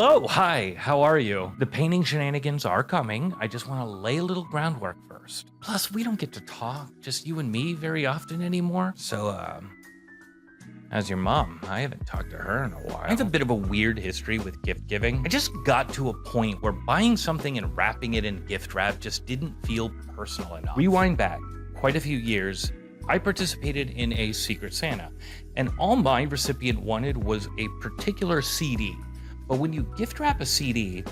Hello, hi, how are you? The painting shenanigans are coming. I just want to lay a little groundwork first. Plus, we don't get to talk, just you and me very often anymore. So, how's your mom? I haven't talked to her in a while. I have a bit of a weird history with gift giving. I just got to a point where buying something and wrapping it in gift wrap just didn't feel personal enough. Rewind back quite a few years, I participated in a Secret Santa, and all my recipient wanted was a particular CD. But when you gift wrap a CD,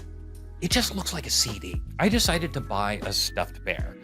it just looks like a CD. I decided to buy a stuffed bear,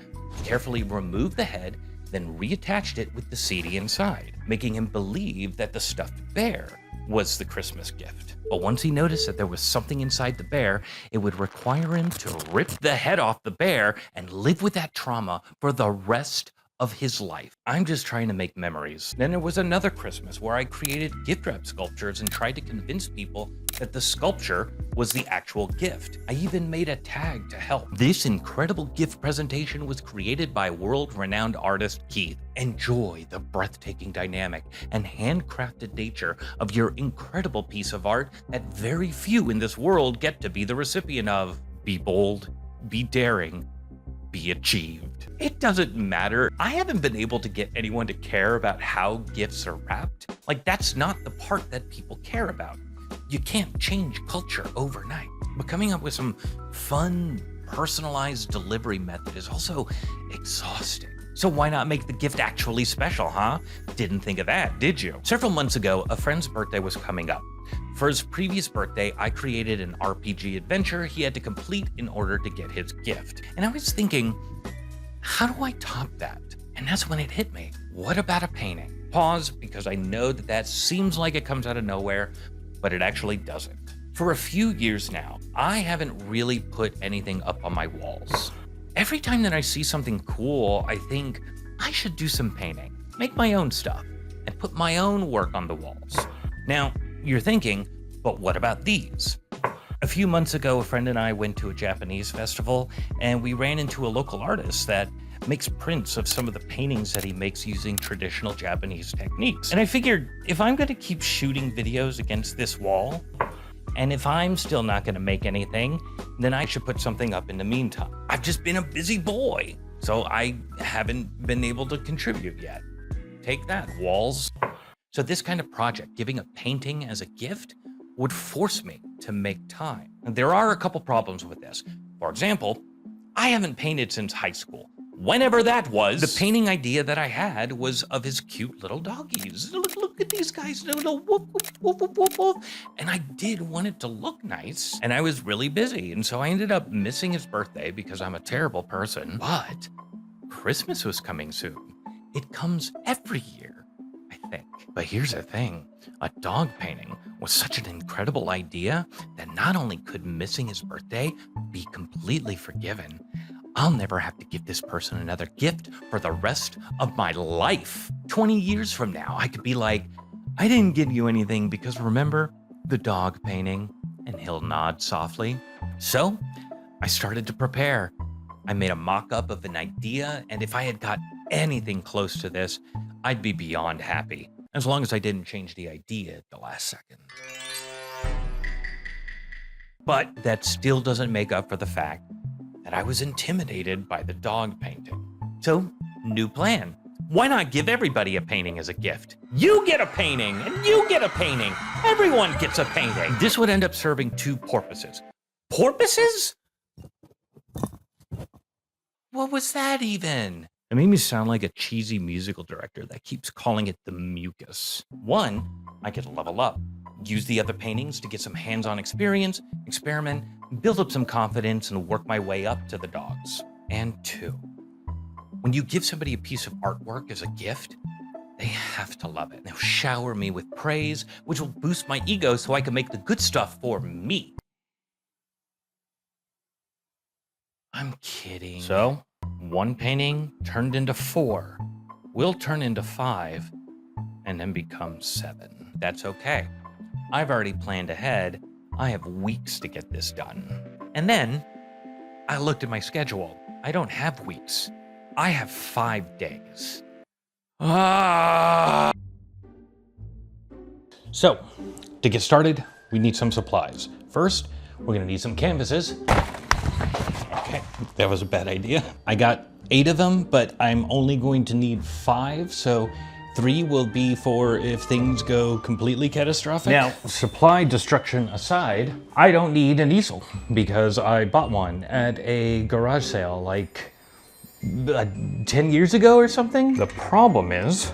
carefully removed the head, then reattached it with the CD inside, making him believe that the stuffed bear was the Christmas gift. But once he noticed that there was something inside the bear, it would require him to rip the head off the bear and live with that trauma for the rest of his life. I'm just trying to make memories. Then there was another Christmas where I created gift wrap sculptures and tried to convince people that the sculpture was the actual gift. I even made a tag to help. This incredible gift presentation was created by world-renowned artist Keith. Enjoy the breathtaking dynamic and handcrafted nature of your incredible piece of art that very few in this world get to be the recipient of. Be bold, be daring, be achieved. It doesn't matter. I haven't been able to get anyone to care about how gifts are wrapped. Like, that's not the part that people care about. You can't change culture overnight. But coming up with some fun, personalized delivery method is also exhausting. So why not make the gift actually special, huh? Didn't think of that, did you? Several months ago, a friend's birthday was coming up. For his previous birthday, I created an RPG adventure he had to complete in order to get his gift. And I was thinking, how do I top that? And that's when it hit me. What about a painting? Pause, because I know that seems like it comes out of nowhere, but it actually doesn't. For a few years now, I haven't really put anything up on my walls. Every time that I see something cool, I think I should do some painting, make my own stuff, and put my own work on the walls. Now, you're thinking, but what about these? A few months ago, a friend and I went to a Japanese festival, and we ran into a local artist that makes prints of some of the paintings that he makes using traditional Japanese techniques. And I figured, if I'm gonna keep shooting videos against this wall, and if I'm still not gonna make anything, then I should put something up in the meantime. I've just been a busy boy, so I haven't been able to contribute yet. Take that, walls. So this kind of project, giving a painting as a gift, would force me to make time. And there are a couple problems with this. For example, I haven't painted since high school. Whenever that was. The painting idea that I had was of his cute little doggies. Look at these guys, little woof, woof, woof, woof, woof, woof. And I did want it to look nice, and I was really busy, and so I ended up missing his birthday because I'm a terrible person. But Christmas was coming soon. It comes every year, I think. But here's the thing, a dog painting was such an incredible idea that not only could missing his birthday be completely forgiven, I'll never have to give this person another gift for the rest of my life. 20 years from now, I could be like, I didn't give you anything because remember the dog painting? And he'll nod softly. So I started to prepare. I made a mock-up of an idea, and if I had got anything close to this, I'd be beyond happy, as long as I didn't change the idea at the last second. But that still doesn't make up for the fact that I was intimidated by the dog painting. So, new plan. Why not give everybody a painting as a gift? You get a painting, and you get a painting. Everyone gets a painting. This would end up serving two purposes. Porpoises? What was that even? It made me sound like a cheesy musical director that keeps calling it the mucus. One, I could level up, use the other paintings to get some hands-on experience, experiment, build up some confidence, and work my way up to the dogs. And two, when you give somebody a piece of artwork as a gift, they have to love it. They'll shower me with praise, which will boost my ego so I can make the good stuff for me. I'm kidding. So, one painting turned into 4, will turn into 5, and then become 7. That's okay. I've already planned ahead. I have weeks to get this done. And then I looked at my schedule. I don't have weeks. I have 5 days. So, to get started, we need some supplies. First, we're gonna need some canvases. Okay, that was a bad idea. I got 8 of them, but I'm only going to need 5, so 3 will be for if things go completely catastrophic. Now, supply destruction aside, I don't need an easel because I bought one at a garage sale like 10 years ago or something. The problem is,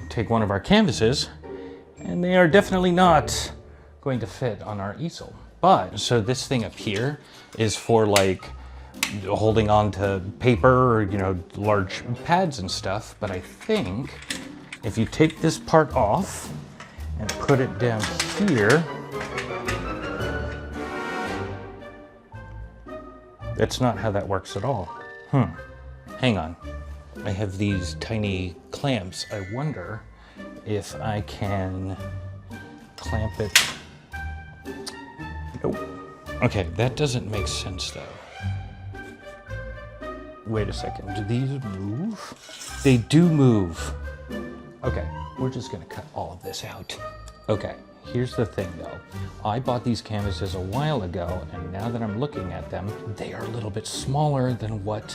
take one of our canvases, and they are definitely not going to fit on our easel. But, so this thing up here is for like holding on to paper or, you know, large pads and stuff. But I think if you take this part off and put it down here, that's not how that works at all. Hang on. I have these tiny clamps. I wonder if I can clamp it. Nope. Okay, that doesn't make sense though. Wait a second, do these move? They do move. Okay, we're just gonna cut all of this out. Okay, here's the thing though. I bought these canvases a while ago, and now that I'm looking at them, they are a little bit smaller than what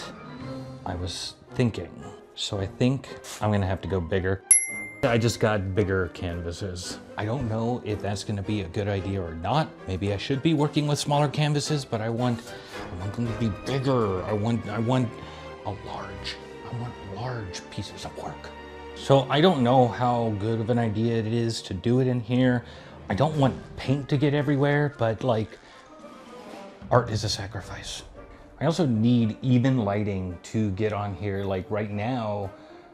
I was thinking. So I think I'm gonna have to go bigger. I just got bigger canvases. I don't know if that's gonna be a good idea or not. Maybe I should be working with smaller canvases, but I want them to be bigger. I want large pieces of work. So I don't know how good of an idea it is to do it in here. I don't want paint to get everywhere, but like, art is a sacrifice. I also need even lighting to get on here. Like right now,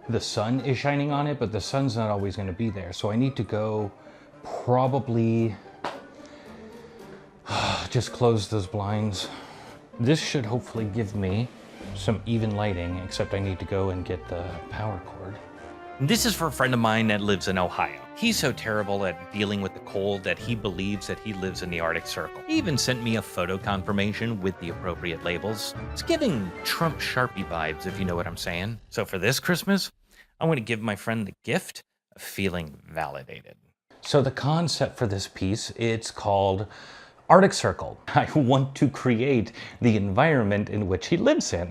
the sun is shining on it, but the sun's not always going to be there. So I need to go probably just close those blinds. This should hopefully give me some even lighting, except I need to go and get the power cord. This is for a friend of mine that lives in Ohio. He's so terrible at dealing with the cold that he believes that he lives in the Arctic Circle. He even sent me a photo confirmation with the appropriate labels. It's giving Trump Sharpie vibes, if you know what I'm saying. So for this Christmas, I want to give my friend the gift of feeling validated. So the concept for this piece, it's called Arctic Circle. I want to create the environment in which he lives in.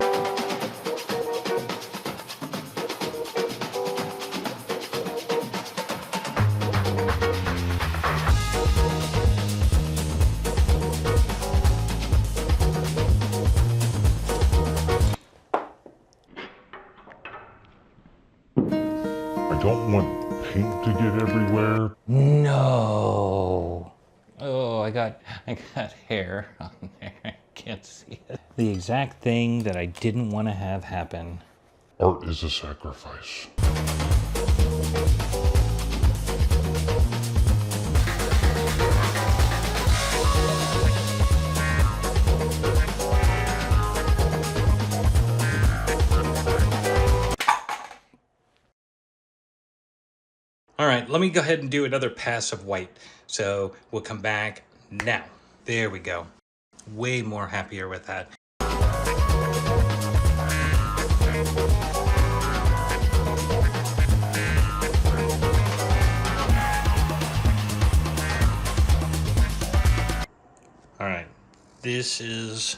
I don't want paint to get everywhere. No. Oh, I got hair on there. I can't see it. The exact thing that I didn't want to have happen. Art is a sacrifice. All right, let me go ahead and do another pass of white. So we'll come back now. There we go. Way more happier with that. All right, this is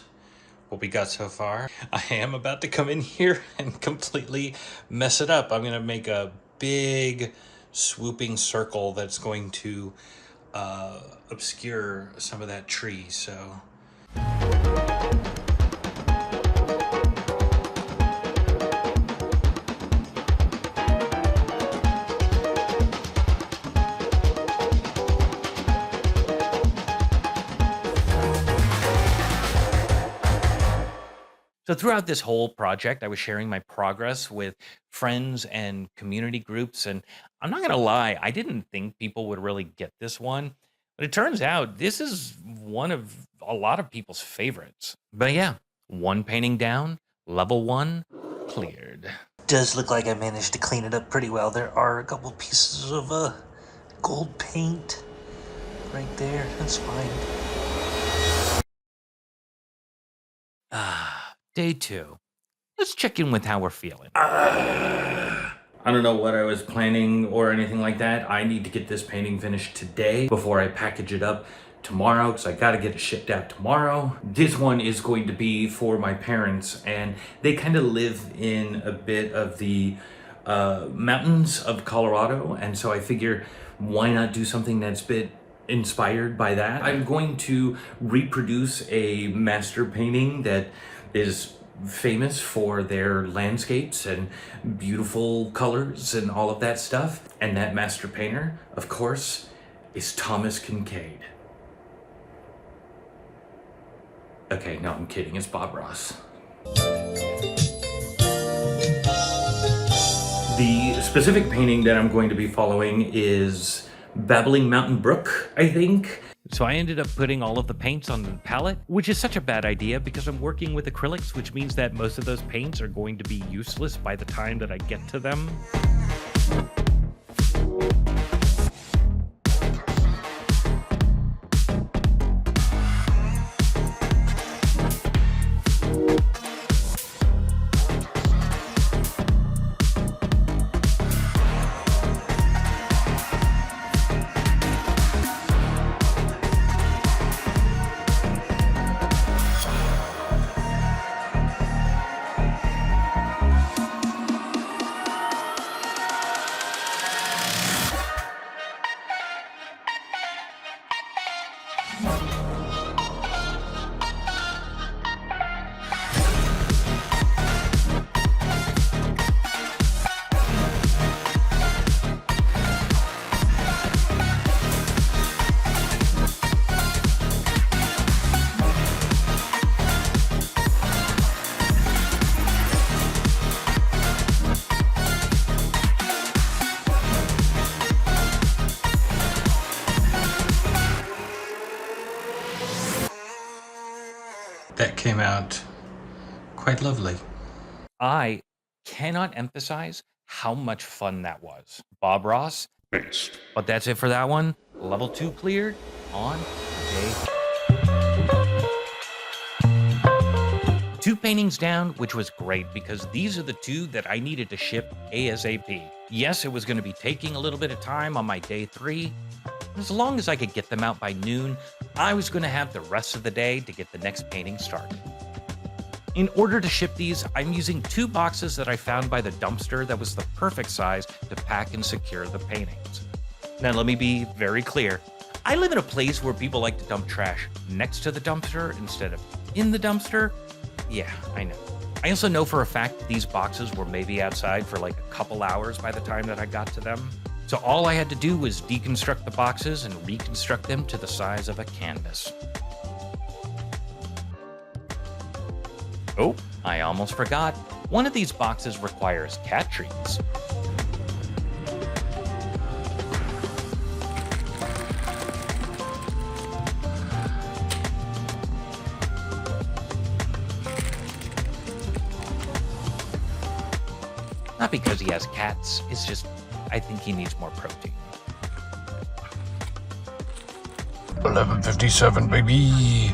what we got so far. I am about to come in here and completely mess it up. I'm gonna make a big swooping circle that's going to obscure some of that tree, so. So throughout this whole project, I was sharing my progress with friends and community groups. And I'm not going to lie, I didn't think people would really get this one. But it turns out this is one of a lot of people's favorites. But yeah, one painting down, level 1 cleared. Does look like I managed to clean it up pretty well. There are a couple pieces of gold paint right there. That's fine. Day 2. Let's check in with how we're feeling. I don't know what I was planning or anything like that. I need to get this painting finished today before I package it up tomorrow because I got to get it shipped out tomorrow. This one is going to be for my parents, and they kind of live in a bit of the mountains of Colorado, and so I figure why not do something that's a bit inspired by that. I'm going to reproduce a master painting that is famous for their landscapes and beautiful colors and all of that stuff. And that master painter, of course, is Thomas Kincaid. Okay, no, I'm kidding. It's Bob Ross. The specific painting that I'm going to be following is Babbling Mountain Brook, I think. So I ended up putting all of the paints on the palette, which is such a bad idea because I'm working with acrylics, which means that most of those paints are going to be useless by the time that I get to them. That came out quite lovely. I cannot emphasize how much fun that was. Bob Ross, Based. but that's it for that one. Level 2 cleared on day 2 paintings down, which was great because these are the 2 that I needed to ship ASAP. Yes, it was going to be taking a little bit of time on my day 3. As long as I could get them out by noon, I was going to have the rest of the day to get the next painting started. In order to ship these, I'm using 2 boxes that I found by the dumpster that was the perfect size to pack and secure the paintings. Now let me be very clear. I live in a place where people like to dump trash next to the dumpster instead of in the dumpster. Yeah, I know. I also know for a fact that these boxes were maybe outside for like a couple hours by the time that I got to them. So all I had to do was deconstruct the boxes and reconstruct them to the size of a canvas. Oh, I almost forgot. One of these boxes requires cat treats. Not because he has cats, it's just I think he needs more protein. 11:57, baby.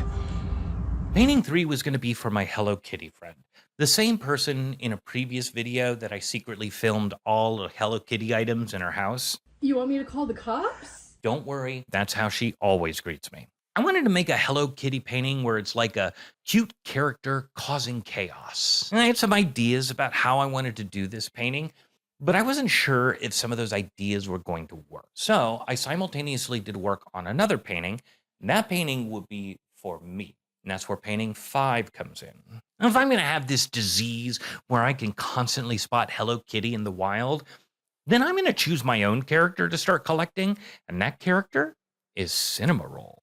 Painting 3 was going to be for my Hello Kitty friend. The same person in a previous video that I secretly filmed all the Hello Kitty items in her house. You want me to call the cops? Don't worry, that's how she always greets me. I wanted to make a Hello Kitty painting where it's like a cute character causing chaos. And I had some ideas about how I wanted to do this painting, but I wasn't sure if some of those ideas were going to work. So I simultaneously did work on another painting, and that painting would be for me. And that's where painting 5 comes in. Now, if I'm going to have this disease where I can constantly spot Hello Kitty in the wild, then I'm going to choose my own character to start collecting, and that character is Cinema Roll.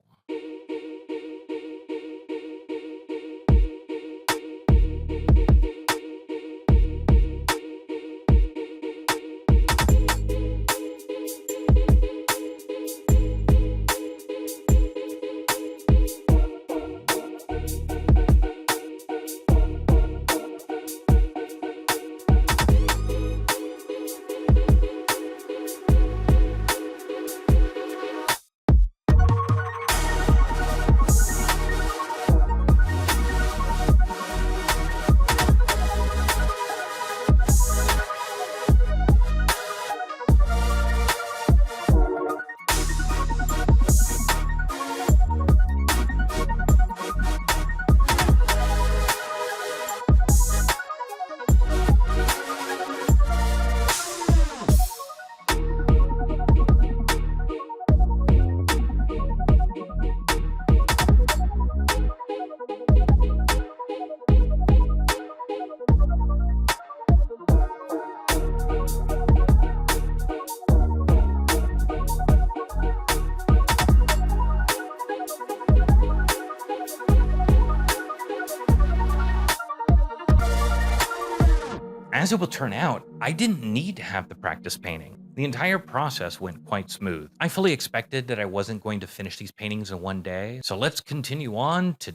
As it will turn out, I didn't need to have the practice painting. The entire process went quite smooth. I fully expected that I wasn't going to finish these paintings in one day, so let's continue on to...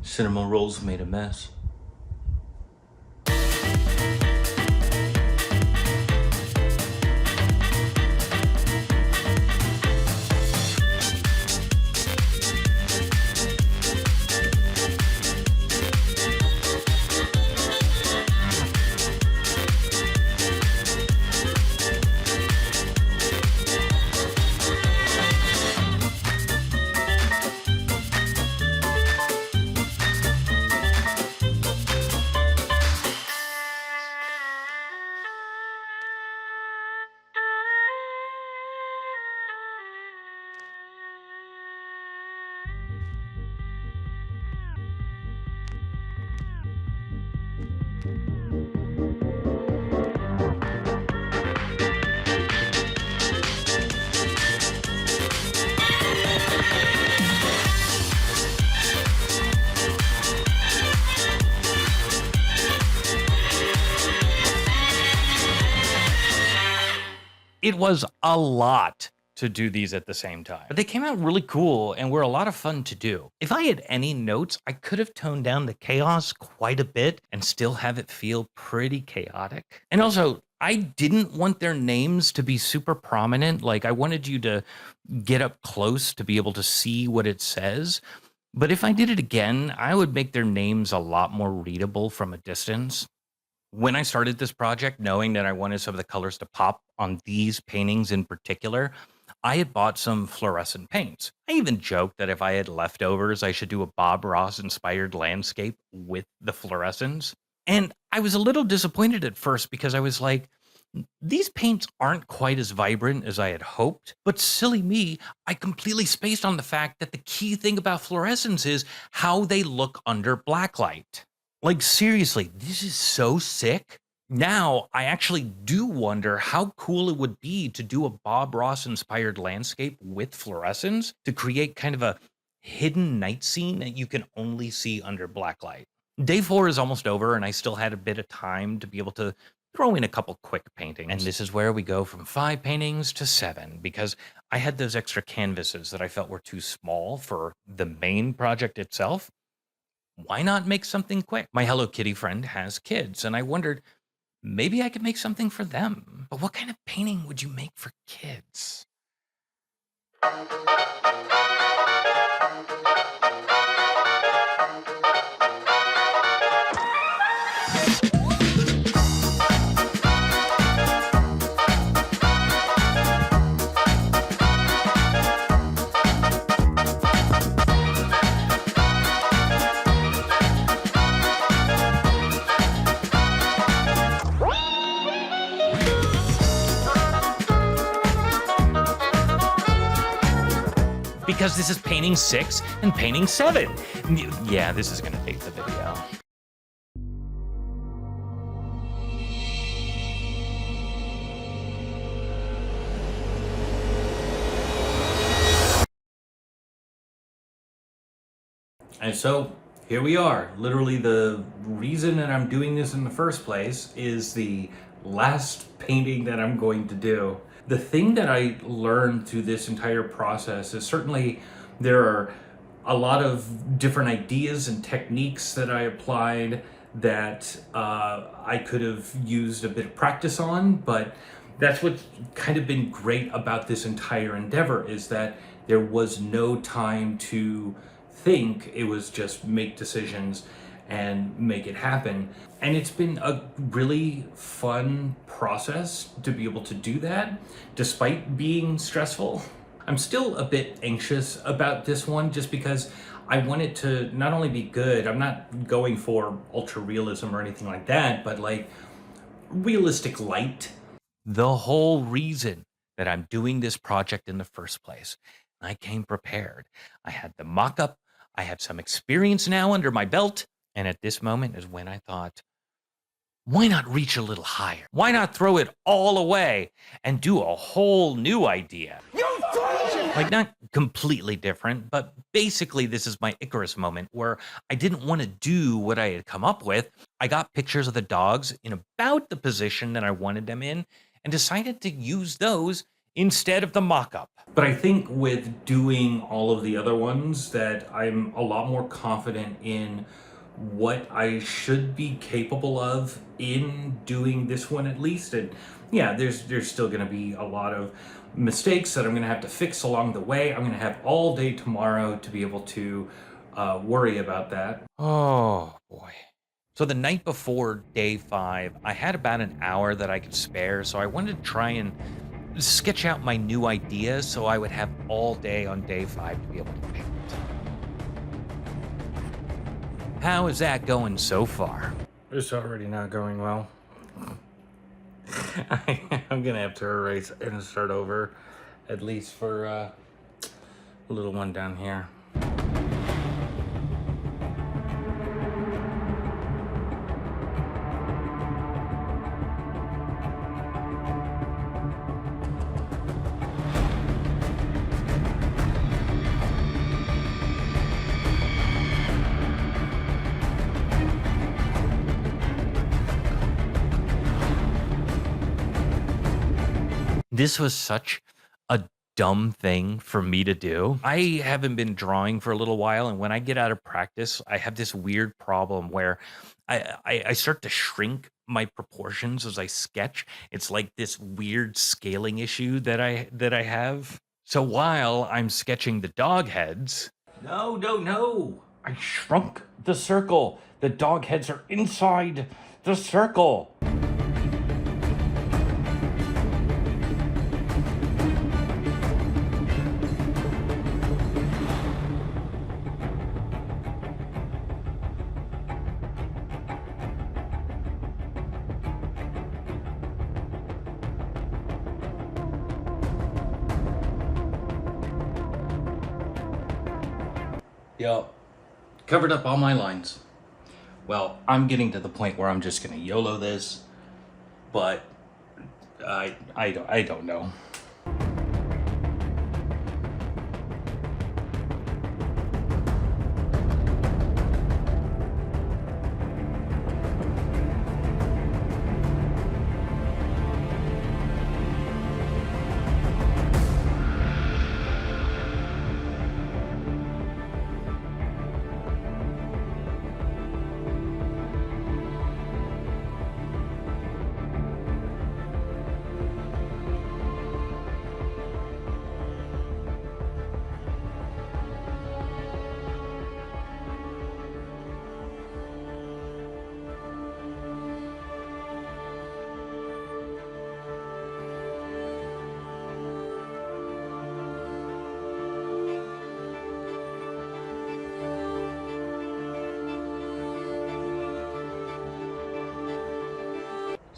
Cinnamon rolls made a mess. It was a lot to do these at the same time, but they came out really cool and were a lot of fun to do. If I had any notes, I could have toned down the chaos quite a bit and still have it feel pretty chaotic. And also, I didn't want their names to be super prominent. Like, I wanted you to get up close to be able to see what it says. But if I did it again, I would make their names a lot more readable from a distance. When I started this project, knowing that I wanted some of the colors to pop on these paintings in particular, I had bought some fluorescent paints. I even joked that if I had leftovers, I should do a Bob Ross inspired landscape with the fluorescents. And I was a little disappointed at first because I was like, these paints aren't quite as vibrant as I had hoped, but silly me, I completely spaced on the fact that the key thing about fluorescents is how they look under blacklight. Like, seriously, this is so sick. Now, I actually do wonder how cool it would be to do a Bob Ross inspired landscape with fluorescents to create kind of a hidden night scene that you can only see under blacklight. Day 4 is almost over, and I still had a bit of time to be able to throw in a couple quick paintings. And this is where we go from 5 paintings to 7, because I had those extra canvases that I felt were too small for the main project itself. Why not make something quick? My Hello Kitty friend has kids, and I wondered, maybe I could make something for them. But what kind of painting would you make for kids? Because this is painting 6 and painting 7. Yeah, this is gonna take the video. And so here we are. Literally, the reason that I'm doing this in the first place is the last painting that I'm going to do. The thing that I learned through this entire process is certainly there are a lot of different ideas and techniques that I applied that I could have used a bit of practice on, but that's what's kind of been great about this entire endeavor, is that there was no time to think. It was just make decisions and make it happen. And it's been a really fun process to be able to do that, despite being stressful. I'm still a bit anxious about this one just because I want it to not only be good, I'm not going for ultra realism or anything like that, but like, realistic light. The whole reason that I'm doing this project in the first place. I came prepared. I had the mock-up. I have some experience now under my belt. And at this moment is when I thought, why not reach a little higher? Why not throw it all away and do a whole new idea? Like, not completely different, but basically this is my Icarus moment where I didn't want to do what I had come up with. I got pictures of the dogs in about the position that I wanted them in and decided to use those instead of the mock-up. But I think with doing all of the other ones that I'm a lot more confident in what I should be capable of in doing this one at least. And yeah, there's still going to be a lot of mistakes that I'm going to have to fix along the way. I'm going to have all day tomorrow to be able to worry about that. Oh boy. So the night before day 5, I had about an hour that I could spare, so I wanted to try and sketch out my new idea so I would have all day on day 5 to be able to paint. How is that going so far? It's already not going well. I'm gonna have to erase and start over, at least for a little one down here. This was such a dumb thing for me to do. I haven't been drawing for a little while, and when I get out of practice, I have this weird problem where I start to shrink my proportions as I sketch. It's like this weird scaling issue that I have. So while I'm sketching the dog heads, no, I shrunk the circle. The dog heads are inside the circle. Yep. Covered up all my lines. Well, I'm getting to the point where I'm just gonna YOLO this, but I don't know.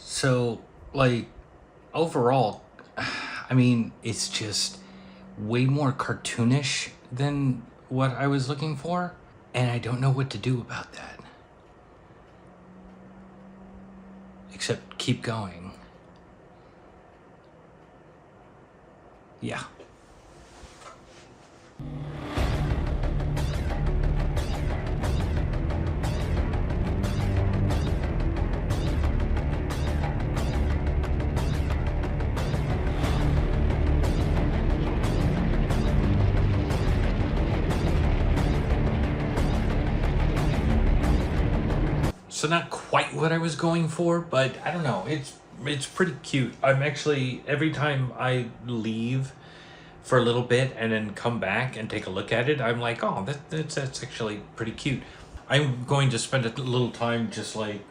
So, like, overall, I mean, it's just way more cartoonish than what I was looking for, and I don't know what to do about that. Except keep going. Yeah. So not quite what I was going for, but I don't know. It's pretty cute. I'm actually, every time I leave for a little bit and then come back and take a look at it, I'm like, oh, that's actually pretty cute. I'm going to spend a little time just like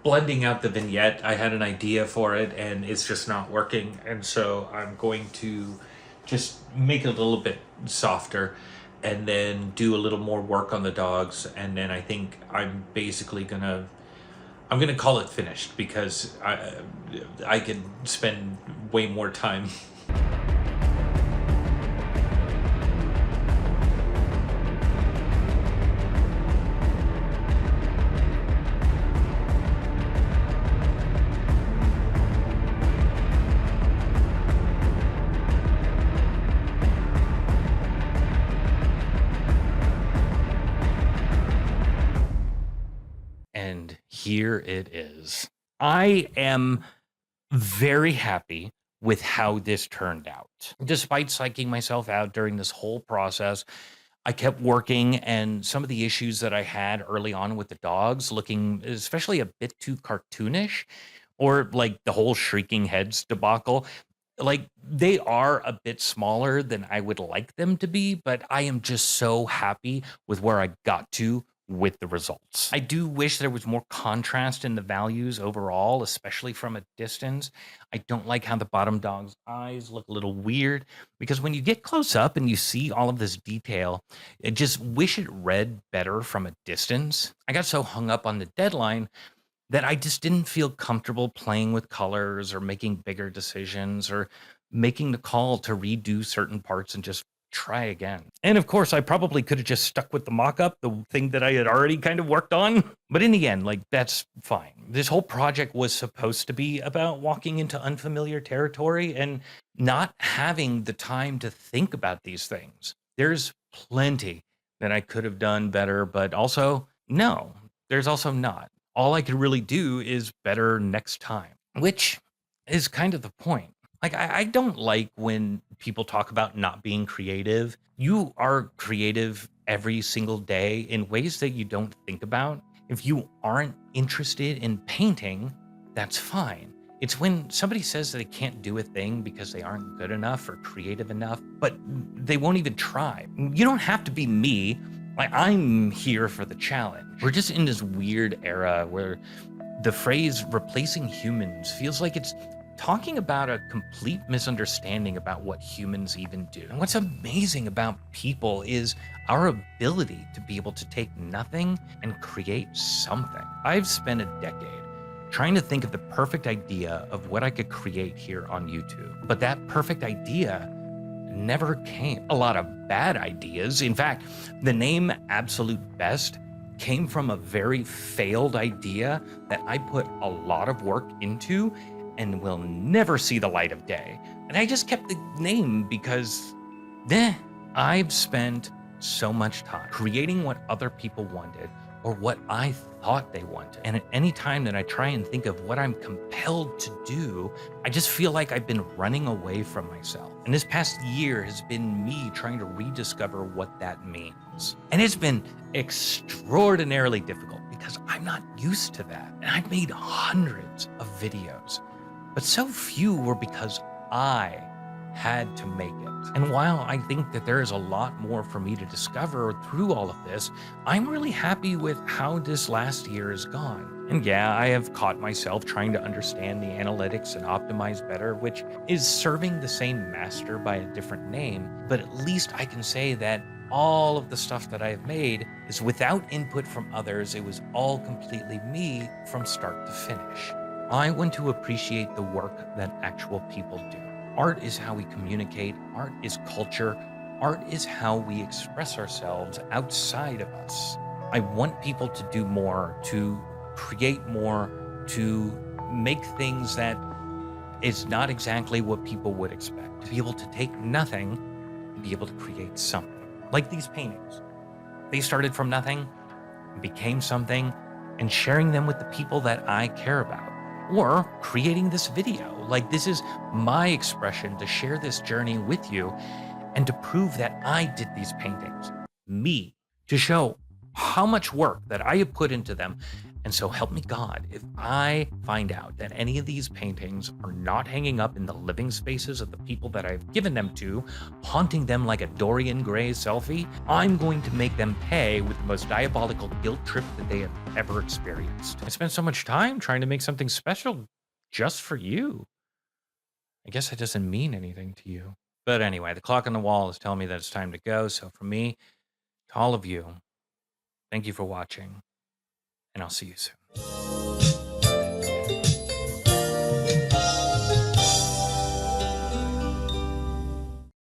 blending out the vignette. I had an idea for it and it's just not working, and so I'm going to just make it a little bit softer and then do a little more work on the dogs, and then I think I'm basically gonna I'm gonna call it finished because I could spend way more time. And here it is. I am very happy with how this turned out. Despite psyching myself out during this whole process, I kept working, and some of the issues that I had early on with the dogs looking especially a bit too cartoonish, or like the whole shrieking heads debacle, like they are a bit smaller than I would like them to be, but I am just so happy with where I got to with the results. I do wish there was more contrast in the values overall, especially from a distance. I don't like how the bottom dog's eyes look a little weird because when you get close up and you see all of this detail, I just wish it read better from a distance. I got so hung up on the deadline that I just didn't feel comfortable playing with colors or making bigger decisions or making the call to redo certain parts and just try again. And of course, I probably could have just stuck with the mock-up, the thing that I had already kind of worked on. But in the end, like, that's fine. This whole project was supposed to be about walking into unfamiliar territory and not having the time to think about these things. There's plenty that I could have done better, but also, no, there's also not. All I could really do is better next time, which is kind of the point. Like, I don't like when people talk about not being creative. You are creative every single day in ways that you don't think about. If you aren't interested in painting, that's fine. It's when somebody says that they can't do a thing because they aren't good enough or creative enough, but they won't even try. You don't have to be me. Like, I'm here for the challenge. We're just in this weird era where the phrase replacing humans feels like it's talking about a complete misunderstanding about what humans even do. And what's amazing about people is our ability to be able to take nothing and create something. I've spent a decade trying to think of the perfect idea of what I could create here on YouTube, but that perfect idea never came. A lot of bad ideas. In fact, the name Absolute Best came from a very failed idea that I put a lot of work into and will never see the light of day. And I just kept the name because, I've spent so much time creating what other people wanted or what I thought they wanted. And at any time that I try and think of what I'm compelled to do, I just feel like I've been running away from myself. And this past year has been me trying to rediscover what that means. And it's been extraordinarily difficult because I'm not used to that. And I've made hundreds of videos, but so few were because I had to make it. And while I think that there is a lot more for me to discover through all of this, I'm really happy with how this last year has gone. And yeah, I have caught myself trying to understand the analytics and optimize better, which is serving the same master by a different name. But at least I can say that all of the stuff that I've made is without input from others. It was all completely me from start to finish. I want to appreciate the work that actual people do. Art is how we communicate. Art is culture. Art is how we express ourselves outside of us. I want people to do more, to create more, to make things that is not exactly what people would expect. To be able to take nothing and be able to create something. Like these paintings. They started from nothing, became something, and sharing them with the people that I care about. Or creating this video. Like, this is my expression to share this journey with you and to prove that I did these paintings. Me. To show how much work that I have put into them. And so help me God, if I find out that any of these paintings are not hanging up in the living spaces of the people that I've given them to, haunting them like a Dorian Gray selfie, I'm going to make them pay with the most diabolical guilt trip that they have ever experienced. I spent so much time trying to make something special just for you. I guess it doesn't mean anything to you. But anyway, the clock on the wall is telling me that it's time to go. So from me to all of you, thank you for watching, and I'll see you soon.